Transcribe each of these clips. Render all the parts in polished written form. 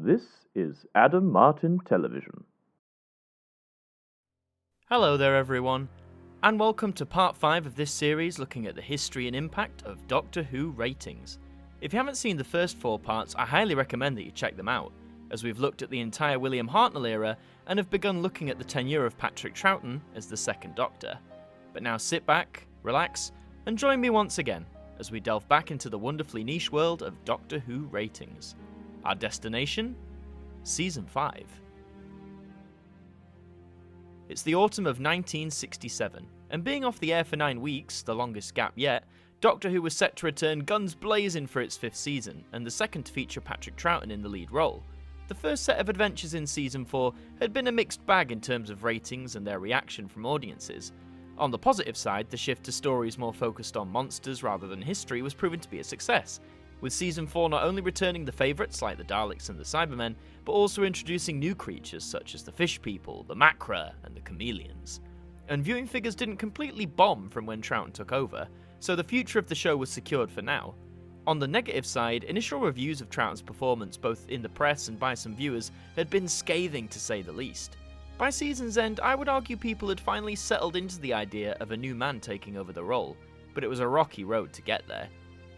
This is Adam Martyn Television. Hello there everyone, and welcome to part 5 of this series looking at the history and impact of Doctor Who ratings. If you haven't seen the first 4 parts, I highly recommend that you check them out, as we've looked at the entire William Hartnell era and have begun looking at the tenure of Patrick Troughton as the second Doctor. But now sit back, relax, and join me once again as we delve back into the wonderfully niche world of Doctor Who ratings. Our destination? Season 5. It's the autumn of 1967, and being off the air for 9 weeks, the longest gap yet, Doctor Who was set to return guns blazing for its 5th season, and the second to feature Patrick Troughton in the lead role. The first set of adventures in Season 4 had been a mixed bag in terms of ratings and their reaction from audiences. On the positive side, the shift to stories more focused on monsters rather than history was proven to be a success, with Season 4 not only returning the favourites like the Daleks and the Cybermen, but also introducing new creatures such as the Fish People, the Macra, and the Chameleons. And viewing figures didn't completely bomb from when Troughton took over, so the future of the show was secured for now. On the negative side, initial reviews of Troughton's performance both in the press and by some viewers had been scathing to say the least. By season's end, I would argue people had finally settled into the idea of a new man taking over the role, but it was a rocky road to get there.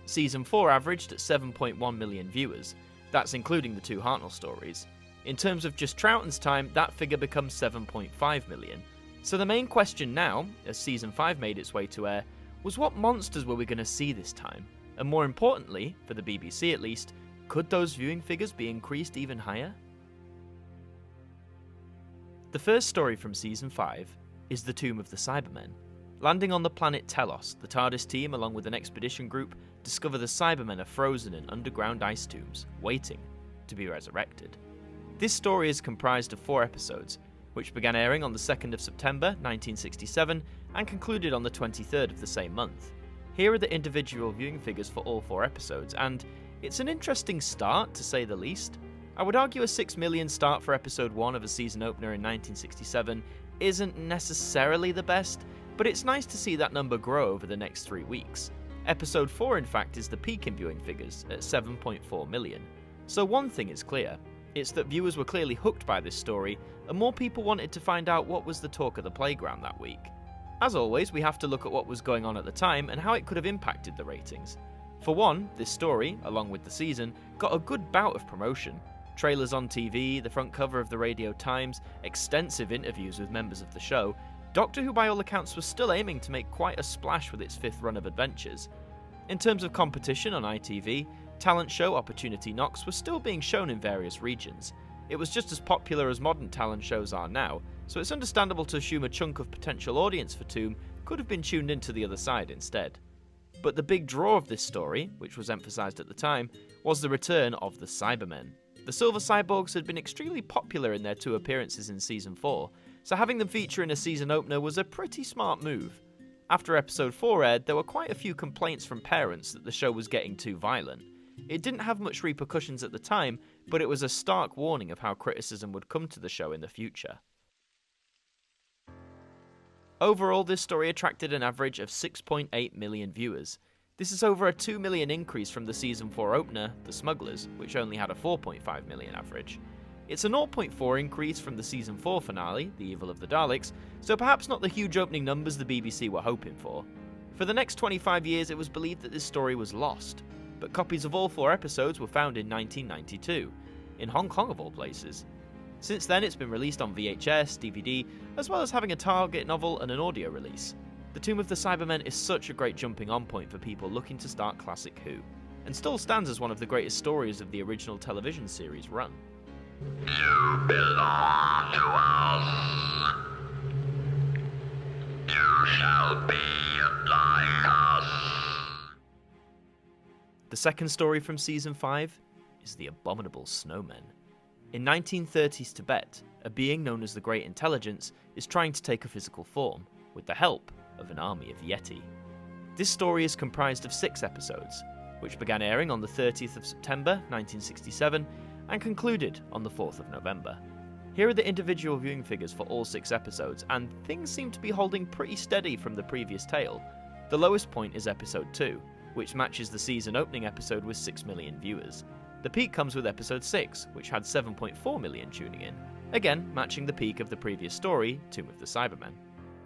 Season 4 averaged at 7.1 million viewers, that's including the 2 Hartnell stories. In terms of just Troughton's time, that figure becomes 7.5 million. So the main question now, as Season 5 made its way to air, was what monsters were we going to see this time? And more importantly, for the BBC at least, could those viewing figures be increased even higher? The first story from Season 5 is the Tomb of the Cybermen. Landing on the planet Telos, the TARDIS team, along with an expedition group, discover the Cybermen are frozen in underground ice tombs, waiting to be resurrected. This story is comprised of 4 episodes, which began airing on the 2nd of September 1967 and concluded on the 23rd of the same month. Here are the individual viewing figures for all 4 episodes, and it's an interesting start, to say the least. I would argue a 6 million start for episode 1 of a season opener in 1967 isn't necessarily the best, but it's nice to see that number grow over the next 3 weeks. Episode 4, in fact, is the peak in viewing figures at 7.4 million. So one thing is clear, it's that viewers were clearly hooked by this story, and more people wanted to find out what was the talk of the playground that week. As always, we have to look at what was going on at the time and how it could have impacted the ratings. For one, this story, along with the season, got a good bout of promotion. Trailers on TV, the front cover of the Radio Times, extensive interviews with members of the show. Doctor Who, by all accounts, was still aiming to make quite a splash with its 5th run of adventures. In terms of competition on ITV, talent show Opportunity Knocks was still being shown in various regions. It was just as popular as modern talent shows are now, so it's understandable to assume a chunk of potential audience for Tomb could have been tuned into the other side instead. But the big draw of this story, which was emphasised at the time, was the return of the Cybermen. The Silver Cyborgs had been extremely popular in their 2 appearances in Season 4, so having them feature in a season opener was a pretty smart move. After episode 4 aired, there were quite a few complaints from parents that the show was getting too violent. It didn't have much repercussions at the time, but it was a stark warning of how criticism would come to the show in the future. Overall, this story attracted an average of 6.8 million viewers. This is over a 2 million increase from the Season 4 opener, The Smugglers, which only had a 4.5 million average. It's a 0.4 increase from the Season 4 finale, The Evil of the Daleks, so perhaps not the huge opening numbers the BBC were hoping for. For the next 25 years, it was believed that this story was lost, but copies of all 4 episodes were found in 1992, in Hong Kong of all places. Since then, it's been released on VHS, DVD, as well as having a target novel and an audio release. The Tomb of the Cybermen is such a great jumping on point for people looking to start classic Who, and still stands as one of the greatest stories of the original television series run. You belong to us. You shall be like us. The second story from Season 5 is the Abominable Snowmen. In 1930s Tibet, a being known as the Great Intelligence is trying to take a physical form, with the help of an army of Yeti. This story is comprised of 6 episodes, which began airing on the 30th of September 1967 and concluded on the 4th of November. Here are the individual viewing figures for all 6 episodes, and things seem to be holding pretty steady from the previous tale. The lowest point is episode 2, which matches the season opening episode with 6 million viewers. The peak comes with episode 6, which had 7.4 million tuning in, again matching the peak of the previous story, Tomb of the Cybermen.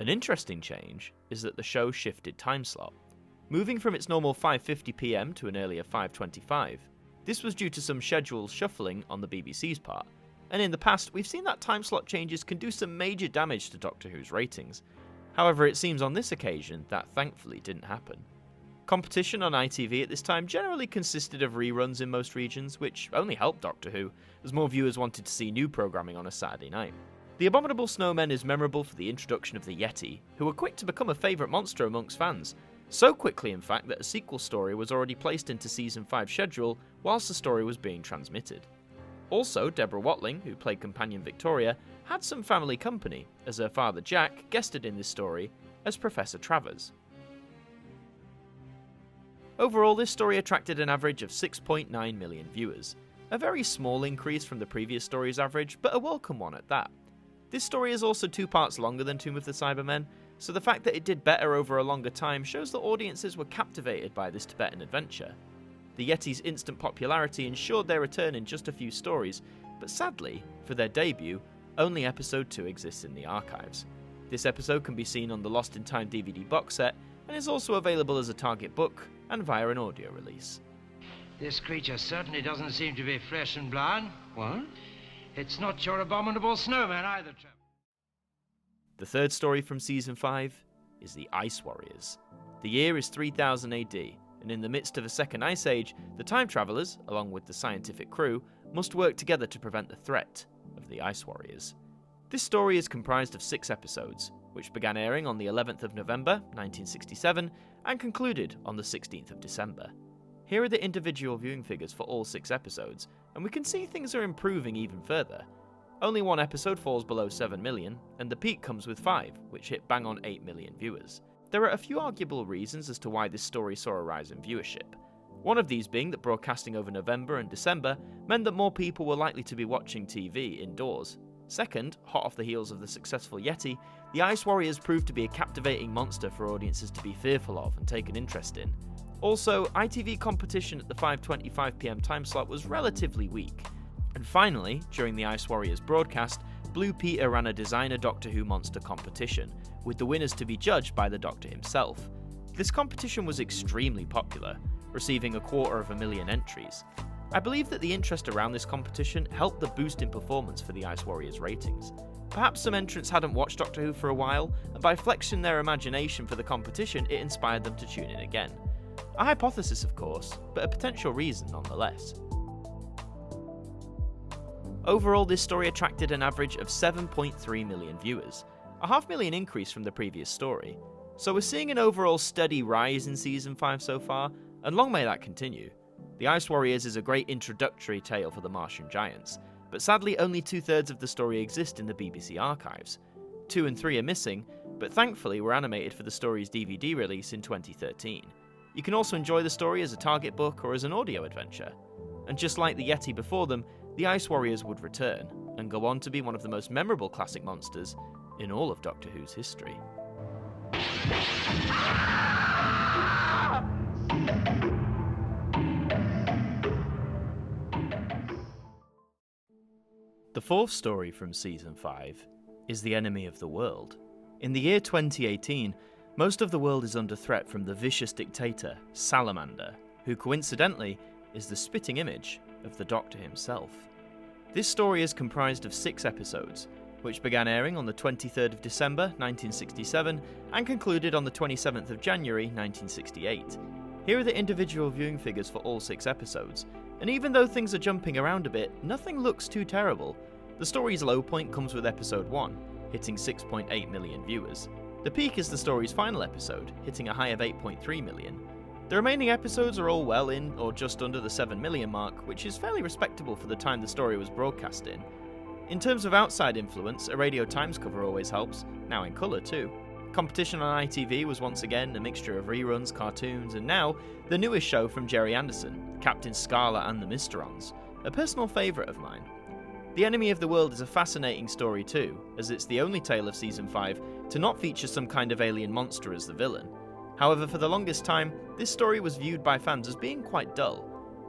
An interesting change is that the show shifted time slot, moving from its normal 5:50 PM to an earlier 5:25. This was due to some schedule shuffling on the BBC's part, and in the past we've seen that time slot changes can do some major damage to Doctor Who's ratings. However, it seems on this occasion that thankfully didn't happen. Competition on ITV at this time generally consisted of reruns in most regions, which only helped Doctor Who, as more viewers wanted to see new programming on a Saturday night. The Abominable Snowmen is memorable for the introduction of the Yeti, who were quick to become a favourite monster amongst fans. So quickly, in fact, that a sequel story was already placed into Season 5 schedule whilst the story was being transmitted. Also, Deborah Watling, who played Companion Victoria, had some family company, as her father Jack guested in this story as Professor Travers. Overall, this story attracted an average of 6.9 million viewers, a very small increase from the previous story's average, but a welcome one at that. This story is also 2 parts longer than Tomb of the Cybermen, so the fact that it did better over a longer time shows that audiences were captivated by this Tibetan adventure. The Yeti's instant popularity ensured their return in just a few stories, but sadly, for their debut, only episode 2 exists in the archives. This episode can be seen on the Lost in Time DVD box set, and is also available as a Target book and via an audio release. This creature certainly doesn't seem to be flesh and blood. What? It's not your abominable snowman either, Trevor. The third story from Season 5 is the Ice Warriors. The year is 3000 AD, and in the midst of a second ice age, the time travellers, along with the scientific crew, must work together to prevent the threat of the Ice Warriors. This story is comprised of 6 episodes, which began airing on the 11th of November 1967 and concluded on the 16th of December. Here are the individual viewing figures for all 6 episodes, and we can see things are improving even further. Only 1 episode falls below 7 million, and the peak comes with 5, which hit bang on 8 million viewers. There are a few arguable reasons as to why this story saw a rise in viewership. One of these being that broadcasting over November and December meant that more people were likely to be watching TV indoors. Second, hot off the heels of the successful Yeti, the Ice Warriors proved to be a captivating monster for audiences to be fearful of and take an interest in. Also, ITV competition at the 5:25 PM time slot was relatively weak. And finally, during the Ice Warriors broadcast, Blue Peter ran a designer Doctor Who monster competition, with the winners to be judged by the Doctor himself. This competition was extremely popular, receiving 250,000 entries. I believe that the interest around this competition helped the boost in performance for the Ice Warriors ratings. Perhaps some entrants hadn't watched Doctor Who for a while, and by flexing their imagination for the competition, it inspired them to tune in again. A hypothesis, of course, but a potential reason nonetheless. Overall, this story attracted an average of 7.3 million viewers, a 500,000 increase from the previous story. So we're seeing an overall steady rise in Season 5 so far, and long may that continue. The Ice Warriors is a great introductory tale for the Martian Giants, but sadly only 2/3 of the story exist in the BBC archives. 2 and 3 are missing, but thankfully were animated for the story's DVD release in 2013. You can also enjoy the story as a Target book or as an audio adventure. And just like the Yeti before them, the Ice Warriors would return, and go on to be one of the most memorable classic monsters in all of Doctor Who's history. The fourth story from Season 5 is The Enemy of the World. In the year 2018, most of the world is under threat from the vicious dictator, Salamander, who coincidentally is the spitting image of the Doctor himself. This story is comprised of 6 episodes, which began airing on the 23rd of December 1967 and concluded on the 27th of January 1968. Here are the individual viewing figures for all 6 episodes, and even though things are jumping around a bit, nothing looks too terrible. The story's low point comes with episode 1, hitting 6.8 million viewers. The peak is the story's final episode, hitting a high of 8.3 million. The remaining episodes are all well in, or just under the 7 million mark, which is fairly respectable for the time the story was broadcast in. In terms of outside influence, a Radio Times cover always helps, now in colour too. Competition on ITV was once again a mixture of reruns, cartoons, and now, the newest show from Gerry Anderson, Captain Scarlet and the Mysterons, a personal favourite of mine. The Enemy of the World is a fascinating story too, as it's the only tale of Season 5 to not feature some kind of alien monster as the villain. However, for the longest time, this story was viewed by fans as being quite dull.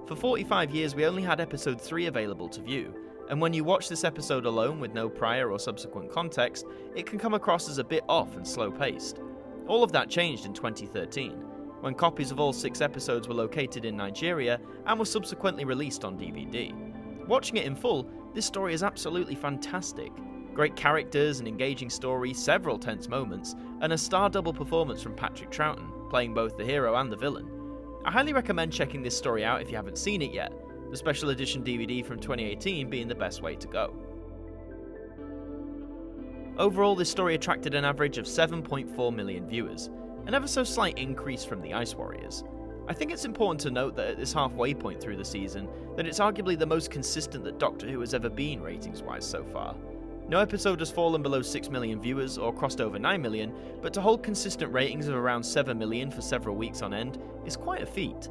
For 45 years we only had episode 3 available to view, and when you watch this episode alone with no prior or subsequent context, it can come across as a bit off and slow-paced. All of that changed in 2013, when copies of all 6 episodes were located in Nigeria and were subsequently released on DVD. Watching it in full, this story is absolutely fantastic. Great characters, an engaging story, several tense moments, and a star double performance from Patrick Troughton, playing both the hero and the villain. I highly recommend checking this story out if you haven't seen it yet, the special edition DVD from 2018 being the best way to go. Overall, this story attracted an average of 7.4 million viewers, an ever so slight increase from The Ice Warriors. I think it's important to note that at this halfway point through the season, that it's arguably the most consistent that Doctor Who has ever been ratings-wise so far. No episode has fallen below 6 million viewers or crossed over 9 million, but to hold consistent ratings of around 7 million for several weeks on end is quite a feat.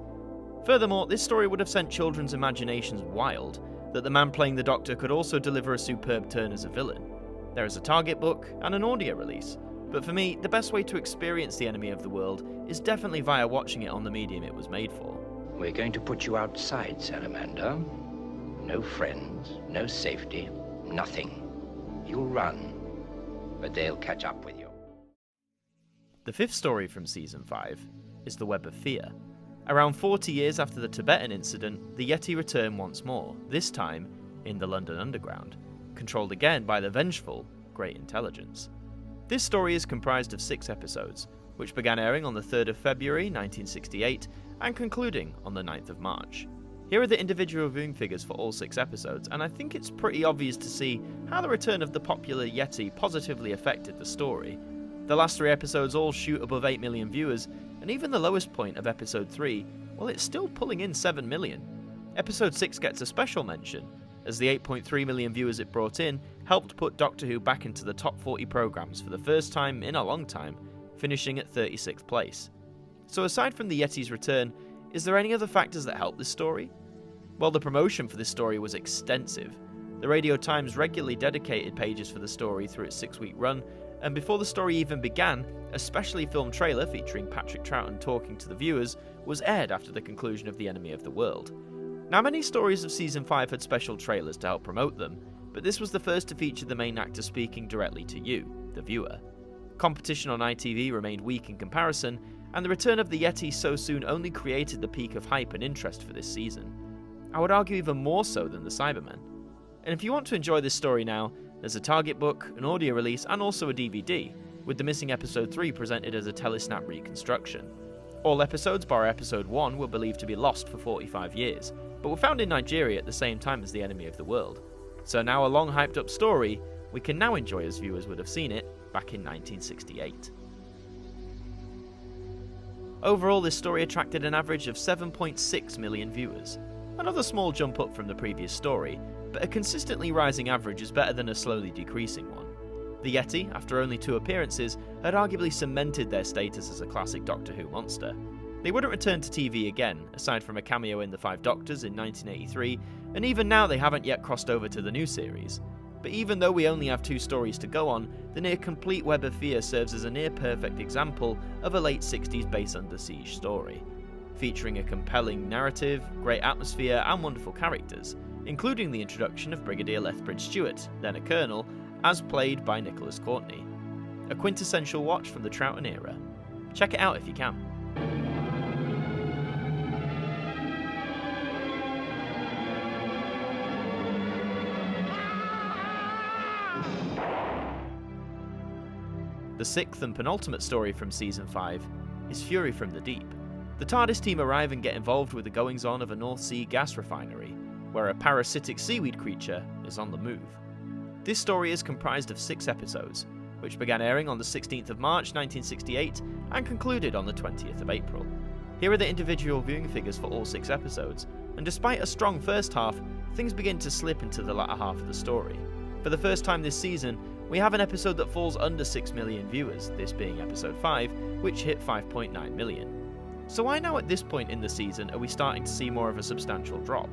Furthermore, this story would have sent children's imaginations wild, that the man playing the Doctor could also deliver a superb turn as a villain. There is a target book and an audio release, but for me, the best way to experience the Enemy of the World is definitely via watching it on the medium it was made for. We're going to put you outside, Salamander. No friends, no safety, nothing. You'll run, but they'll catch up with you. The 5th story from Season 5 is The Web of Fear. Around 40 years after the Tibetan incident, the Yeti return once more, this time in the London Underground, controlled again by the vengeful Great Intelligence. This story is comprised of 6 episodes, which began airing on the 3rd of February 1968 and concluding on the 9th of March. Here are the individual viewing figures for all 6 episodes, and I think it's pretty obvious to see how the return of the popular Yeti positively affected the story. The last 3 episodes all shoot above 8 million viewers, and even the lowest point of episode 3, well, it's still pulling in 7 million. Episode 6 gets a special mention, as the 8.3 million viewers it brought in helped put Doctor Who back into the top 40 programmes for the first time in a long time, finishing at 36th place. So aside from the Yeti's return, is there any other factors that helped this story? Well, the promotion for this story was extensive. The Radio Times regularly dedicated pages for the story through its 6-week run, and before the story even began, a specially filmed trailer featuring Patrick Troughton talking to the viewers was aired after the conclusion of The Enemy of the World. Now, many stories of Season 5 had special trailers to help promote them, but this was the first to feature the main actor speaking directly to you, the viewer. Competition on ITV remained weak in comparison, and the return of the Yeti so soon only created the peak of hype and interest for this season. I would argue even more so than the Cybermen. And if you want to enjoy this story now, there's a target book, an audio release, and also a DVD, with the missing episode 3 presented as a telesnap reconstruction. All episodes bar episode 1 were believed to be lost for 45 years, but were found in Nigeria at the same time as The Enemy of the World. So now a long hyped up story we can now enjoy as viewers would have seen it back in 1968. Overall, this story attracted an average of 7.6 million viewers. Another small jump up from the previous story, but a consistently rising average is better than a slowly decreasing one. The Yeti, after only 2 appearances, had arguably cemented their status as a classic Doctor Who monster. They wouldn't return to TV again, aside from a cameo in The Five Doctors in 1983, and even now they haven't yet crossed over to the new series. But even though we only have 2 stories to go on, the near-complete Web of Fear serves as a near-perfect example of a late 60s base under siege story, featuring a compelling narrative, great atmosphere, and wonderful characters, including the introduction of Brigadier Lethbridge Stewart, then a colonel, as played by Nicholas Courtney. A quintessential watch from the Troughton era. Check it out if you can. The 6th and penultimate story from Season 5 is Fury from the Deep. The TARDIS team arrive and get involved with the goings-on of a North Sea gas refinery, where a parasitic seaweed creature is on the move. This story is comprised of 6 episodes, which began airing on the 16th of March 1968 and concluded on the 20th of April. Here are the individual viewing figures for all 6 episodes, and despite a strong first half, things begin to slip into the latter half of the story. For the first time this season, we have an episode that falls under 6 million viewers, this being episode 5, which hit 5.9 million. So why now at this point in the season are we starting to see more of a substantial drop?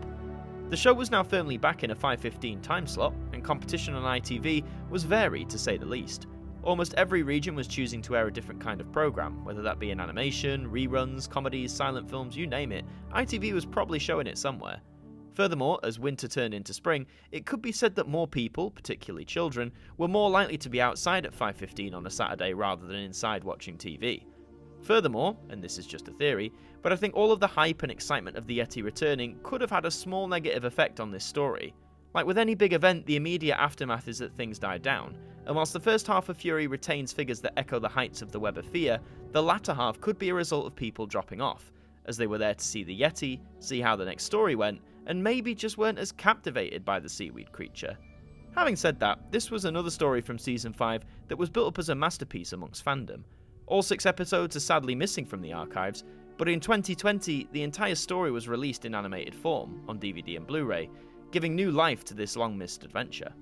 The show was now firmly back in a 5:15 time slot, and competition on ITV was varied to say the least. Almost every region was choosing to air a different kind of programme, whether that be in animation, reruns, comedies, silent films, you name it, ITV was probably showing it somewhere. Furthermore, as winter turned into spring, it could be said that more people, particularly children, were more likely to be outside at 5:15 on a Saturday rather than inside watching TV. Furthermore, and this is just a theory, but I think all of the hype and excitement of the Yeti returning could have had a small negative effect on this story. Like with any big event, the immediate aftermath is that things died down, and whilst the first half of Fury retains figures that echo the heights of the Web of Fear, the latter half could be a result of people dropping off, as they were there to see the Yeti, see how the next story went, and maybe just weren't as captivated by the seaweed creature. Having said that, this was another story from Season 5 that was built up as a masterpiece amongst fandom. All 6 episodes are sadly missing from the archives, but in 2020, the entire story was released in animated form, on DVD and Blu-ray, giving new life to this long-missed adventure.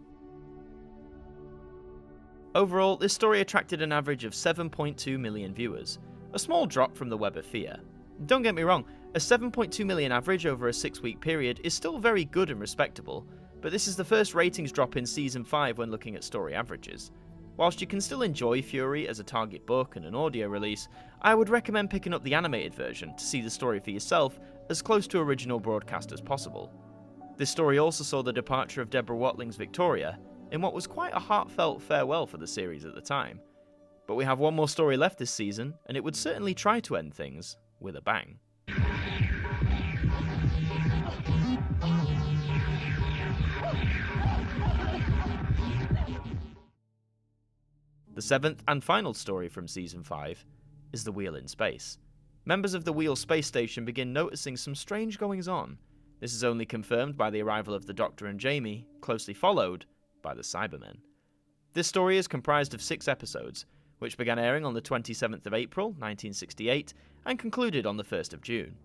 Overall, this story attracted an average of 7.2 million viewers, a small drop from the Web of Fear. Don't get me wrong, a 7.2 million average over a 6-week period is still very good and respectable, but this is the first ratings drop in Season 5 when looking at story averages. Whilst you can still enjoy Fury as a target book and an audio release, I would recommend picking up the animated version to see the story for yourself as close to original broadcast as possible. This story also saw the departure of Deborah Watling's Victoria, in what was quite a heartfelt farewell for the series at the time. But we have one more story left this season, and it would certainly try to end things with a bang. The 7th and final story from Season 5 is The Wheel in Space. Members of the Wheel space station begin noticing some strange goings-on. This is only confirmed by the arrival of the Doctor and Jamie, closely followed by the Cybermen. This story is comprised of 6 episodes, which began airing on the 27th of April, 1968, and concluded on the 1st of June.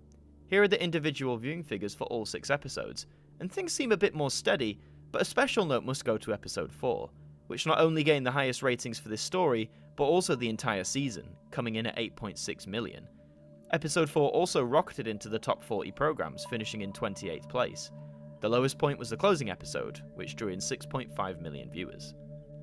Here are the individual viewing figures for all 6 episodes, and things seem a bit more steady, but a special note must go to episode 4, which not only gained the highest ratings for this story, but also the entire season, coming in at 8.6 million. Episode 4 also rocketed into the top 40 programs, finishing in 28th place. The lowest point was the closing episode, which drew in 6.5 million viewers.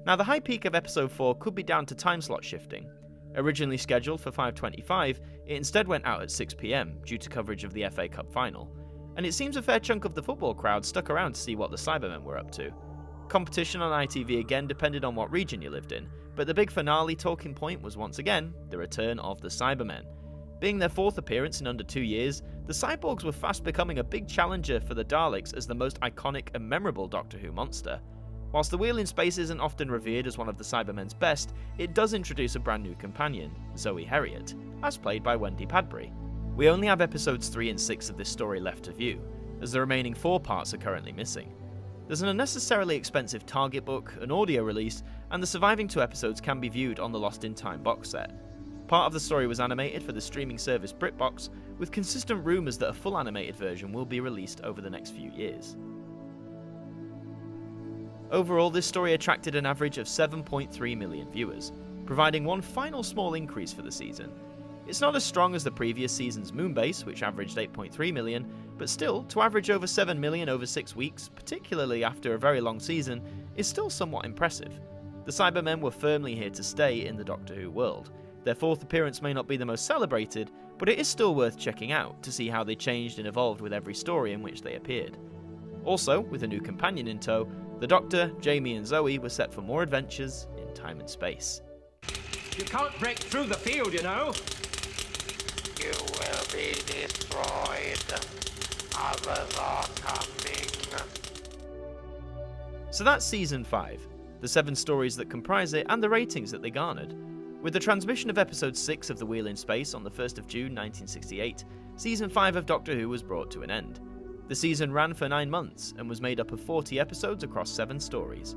Now, the high peak of episode 4 could be down to time slot shifting. Originally scheduled for 5:25, it instead went out at 6 PM due to coverage of the FA Cup final, and it seems a fair chunk of the football crowd stuck around to see what the Cybermen were up to. Competition on ITV again depended on what region you lived in, but the big finale talking point was once again the return of the Cybermen. Being their 4th appearance in under 2 years, the Cyborgs were fast becoming a big challenger for the Daleks as the most iconic and memorable Doctor Who monster. Whilst the Wheel in Space isn't often revered as one of the Cybermen's best, it does introduce a brand new companion, Zoe Herriot, as played by Wendy Padbury. We only have episodes 3 and 6 of this story left to view, as the remaining 4 parts are currently missing. There's an unnecessarily expensive target book, an audio release, and the surviving 2 episodes can be viewed on the Lost in Time box set. Part of the story was animated for the streaming service BritBox, with consistent rumours that a full animated version will be released over the next few years. Overall, this story attracted an average of 7.3 million viewers, providing one final small increase for the season. It's not as strong as the previous season's Moonbase, which averaged 8.3 million, but still, to average over 7 million over 6 weeks, particularly after a very long season, is still somewhat impressive. The Cybermen were firmly here to stay in the Doctor Who world. Their 4th appearance may not be the most celebrated, but it is still worth checking out to see how they changed and evolved with every story in which they appeared. Also, with a new companion in tow, the Doctor, Jamie and Zoe were set for more adventures in time and space. You can't break through the field, you know. You will be destroyed. Others are coming. So that's Season 5, the 7 stories that comprise it and the ratings that they garnered. With the transmission of Episode 6 of The Wheel in Space on the 1st of June 1968, Season 5 of Doctor Who was brought to an end. The season ran for 9 months and was made up of 40 episodes across 7 stories.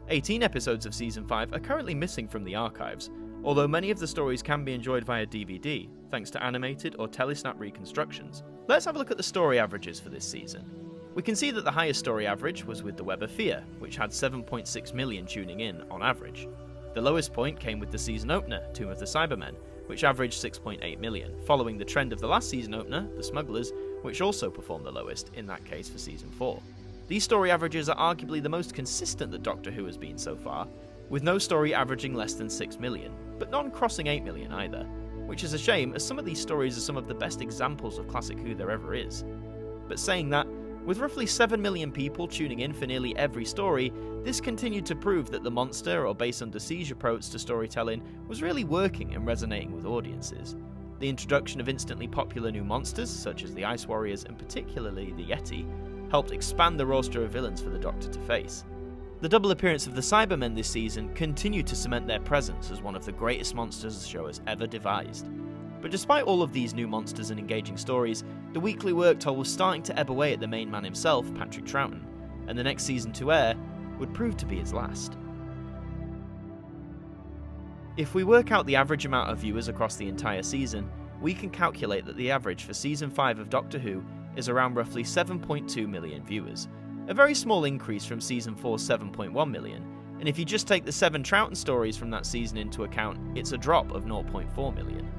18 episodes of Season 5 are currently missing from the archives, although many of the stories can be enjoyed via DVD, thanks to animated or telesnap reconstructions. Let's have a look at the story averages for this season. We can see that the highest story average was with The Web of Fear, which had 7.6 million tuning in on average. The lowest point came with the season opener, Tomb of the Cybermen, which averaged 6.8 million, following the trend of the last season opener, The Smugglers, which also performed the lowest, in that case for Season 4. These story averages are arguably the most consistent that Doctor Who has been so far, with no story averaging less than 6 million, but none crossing 8 million either, which is a shame as some of these stories are some of the best examples of classic Who there ever is. But saying that, with roughly 7 million people tuning in for nearly every story, this continued to prove that the monster or base under siege approach to storytelling was really working and resonating with audiences. The introduction of instantly popular new monsters, such as the Ice Warriors and particularly the Yeti, helped expand the roster of villains for the Doctor to face. The double appearance of the Cybermen this season continued to cement their presence as one of the greatest monsters the show has ever devised. But despite all of these new monsters and engaging stories, the weekly work toll was starting to ebb away at the main man himself, Patrick Troughton, and the next season to air would prove to be his last. If we work out the average amount of viewers across the entire season, we can calculate that the average for Season 5 of Doctor Who is around roughly 7.2 million viewers, a very small increase from Season 4's 7.1 million, and if you just take the 7 Troughton stories from that season into account, it's a drop of 0.4 million.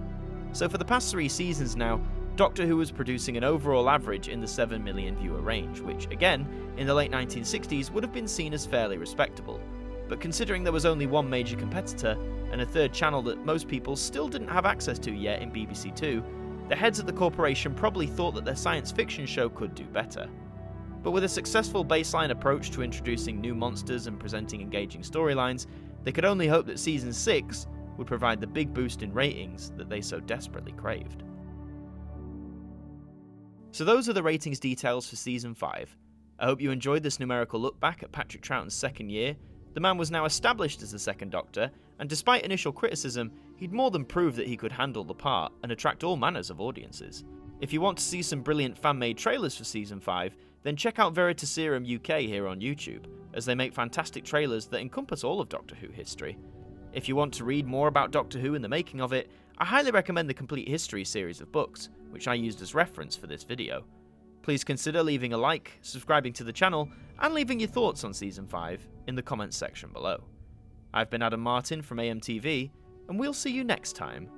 So for the past 3 seasons now, Doctor Who was producing an overall average in the 7 million viewer range, which again, in the late 1960s would have been seen as fairly respectable. But considering there was only one major competitor, and a third channel that most people still didn't have access to yet in BBC Two, the heads at the corporation probably thought that their science fiction show could do better. But with a successful baseline approach to introducing new monsters and presenting engaging storylines, they could only hope that Season 6 would provide the big boost in ratings that they so desperately craved. So those are the ratings details for Season 5. I hope you enjoyed this numerical look back at Patrick Troughton's second year. The man was now established as the second Doctor, and despite initial criticism, he'd more than proved that he could handle the part and attract all manners of audiences. If you want to see some brilliant fan-made trailers for Season 5, then check out Veritaserum UK here on YouTube, as they make fantastic trailers that encompass all of Doctor Who history. If you want to read more about Doctor Who and the making of it, I highly recommend the Complete History series of books, which I used as reference for this video. Please consider leaving a like, subscribing to the channel, and leaving your thoughts on Season 5 in the comments section below. I've been Adam Martyn from AMTV, and we'll see you next time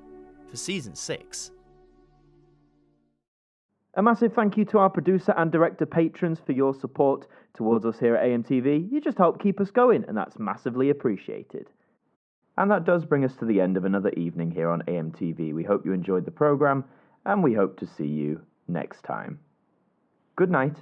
for Season 6. A massive thank you to our producer and director patrons for your support towards us here at AMTV. You just help keep us going, and that's massively appreciated. And that does bring us to the end of another evening here on AMTV. We hope you enjoyed the programme, and we hope to see you next time. Good night.